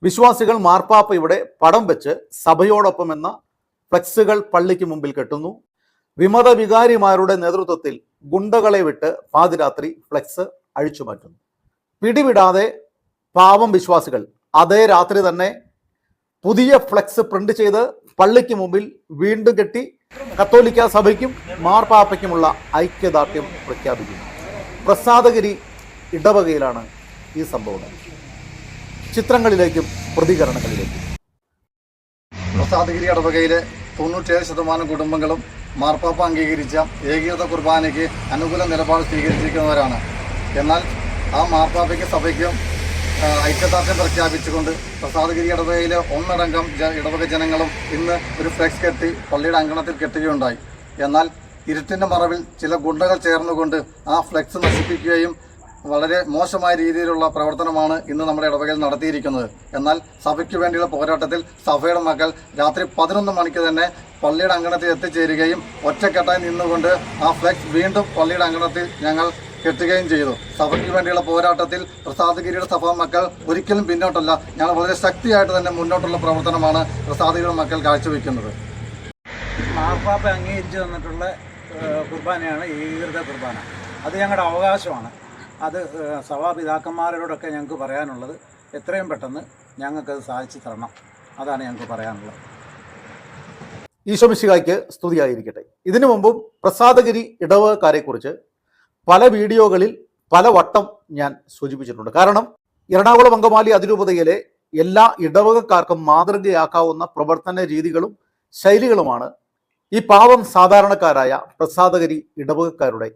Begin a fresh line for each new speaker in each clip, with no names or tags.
വിശ്വാസികൾ മാർപ്പാപ്പയുടെ പടം വെച്ച് സഭയോടൊപ്പം എന്ന ഫ്ലെക്സുകൾ പള്ളിക്ക് മുമ്പിൽ കെട്ടുന്നു. വിമത വികാരിമാരുടെ നേതൃത്വത്തിൽ ഗുണ്ടകളെ വിട്ട് പാതിരാത്രി ഫ്ലെക്സ് അഴിച്ചുമാറ്റുന്നു. പിടിവിടാതെ പാവം വിശ്വാസികൾ അതേ രാത്രി തന്നെ പുതിയ ഫ്ലെക്സ് പ്രിന്റ് ചെയ്ത് പള്ളിക്ക് മുമ്പിൽ വീണ്ടും കെട്ടി കത്തോലിക്ക സഭയ്ക്കും മാർപ്പാപ്പയ്ക്കുമുള്ള ഐക്യദാർഢ്യം പ്രഖ്യാപിക്കുന്നു. പ്രസാദഗിരി ഇടവകയിലാണ് ഈ സംഭവം. ചിത്രങ്ങളിലേക്കും പ്രതികരണങ്ങളിലേക്കും.
പ്രസാദഗിരി ഇടവകയിലെ 97% കുടുംബങ്ങളും മാർപ്പാപ്പ അംഗീകരിച്ച ഏകീകൃത കുർബാനയ്ക്ക് അനുകൂല നിലപാട് സ്വീകരിച്ചിരിക്കുന്നവരാണ്. എന്നാൽ ആ മാർപ്പാപ്പയ്ക്കും സഭയ്ക്കും ഐക്യദാർഢ്യം പ്രഖ്യാപിച്ചുകൊണ്ട് പ്രസാദഗിരി ഇടവകയിലെ ഒന്നടങ്കം ഇടവക ജനങ്ങളും ഇന്ന് ഒരു ഫ്ലെക്സ് കെട്ടി പള്ളിയുടെ അങ്കണത്തിൽ കെട്ടുകയുണ്ടായി. എന്നാൽ ഇരുട്ടിൻ്റെ മറവിൽ ചില ഗുണ്ടകൾ ചേർന്നുകൊണ്ട് ആ ഫ്ലെക്സ് നശിപ്പിക്കുകയും വളരെ മോശമായ രീതിയിലുള്ള പ്രവർത്തനമാണ് ഇന്ന് നമ്മുടെ ഇടവകയിൽ നടത്തിയിരിക്കുന്നത്. എന്നാൽ സഭയ്ക്ക് വേണ്ടിയുള്ള പോരാട്ടത്തിൽ സഭയുടെ മക്കൾ രാത്രി 11 മണിക്ക് തന്നെ പള്ളിയുടെ അങ്കണത്തിൽ എത്തിച്ചേരുകയും ഒറ്റക്കെട്ടായി നിന്നുകൊണ്ട് ആ ഫ്ലെക്സ് വീണ്ടും പള്ളിയുടെ അങ്കണത്തിൽ ഞങ്ങൾ കെട്ടുകയും ചെയ്തു. സഭയ്ക്ക് വേണ്ടിയുള്ള പോരാട്ടത്തിൽ പ്രസാദഗിരിയുടെ സഭാ മക്കൾ ഒരിക്കലും പിന്നോട്ടല്ല, ഞങ്ങൾ വളരെ ശക്തിയായിട്ട് തന്നെ മുന്നോട്ടുള്ള പ്രവർത്തനമാണ് പ്രസാദഗിരിയുടെ മക്കൾ കാഴ്ചവെക്കുന്നത്.
മാർപ്പാപ്പ അംഗീകരിച്ചു തന്നിട്ടുള്ള കുർബാനയാണ് ഏകീകൃത കുർബാന. അത് ഞങ്ങളുടെ അവകാശമാണ്. അത് സഭാപിതാക്കന്മാരോടൊക്കെ ഞങ്ങൾക്ക് പറയാനുള്ളത് എത്രയും പെട്ടെന്ന് ഞങ്ങൾക്കത് സാധിച്ചു തരണം. അതാണ് ഞങ്ങൾക്ക് പറയാനുള്ളത്.
ഈശോ മിശിഹായ്ക്ക് സ്തുതിയായിരിക്കട്ടെ. ഇതിനു മുമ്പും പ്രസാദഗിരി ഇടവകക്കാരെക്കുറിച്ച് പല വീഡിയോകളിൽ പല വട്ടം ഞാൻ സൂചിപ്പിച്ചിട്ടുണ്ട്. കാരണം എറണാകുളം അങ്കമാലി അതിരൂപതയിലെ എല്ലാ ഇടവകക്കാർക്കും മാതൃകയാക്കാവുന്ന പ്രവർത്തന രീതികളും ശൈലികളുമാണ് ഈ പാവം സാധാരണക്കാരായ പ്രസാദഗിരി ഇടവകക്കാരുടെ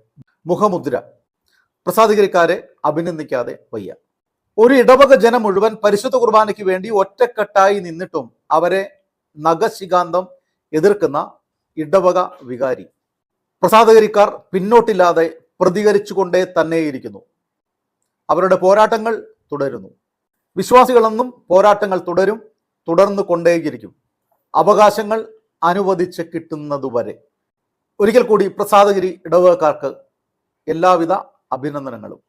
മുഖമുദ്ര. പ്രസാദഗിരിക്കാരെ അഭിനന്ദിക്കാതെ വയ്യ. ഒരു ഇടവക ജനം മുഴുവൻ പരിശുദ്ധ കുർബാനയ്ക്ക് വേണ്ടി ഒറ്റക്കെട്ടായി നിന്നിട്ടും അവരെ നഖശികാന്തം എതിർക്കുന്ന ഇടവക വികാരി. പ്രസാദഗിരിക്കാർ പിന്നോട്ടില്ലാതെ പ്രതികരിച്ചുകൊണ്ടേ തന്നെയിരിക്കുന്നു. അവരുടെ പോരാട്ടങ്ങൾ തുടരുന്നു. വിശ്വാസികളെന്നും പോരാട്ടങ്ങൾ തുടർന്നു കൊണ്ടേയിരിക്കും, അവകാശങ്ങൾ അനുവദിച്ച് കിട്ടുന്നതുവരെ. ഒരിക്കൽ കൂടി പ്രസാദഗിരി ഇടവകക്കാർക്ക് എല്ലാവിധ അഭിനന്ദനങ്ങളും.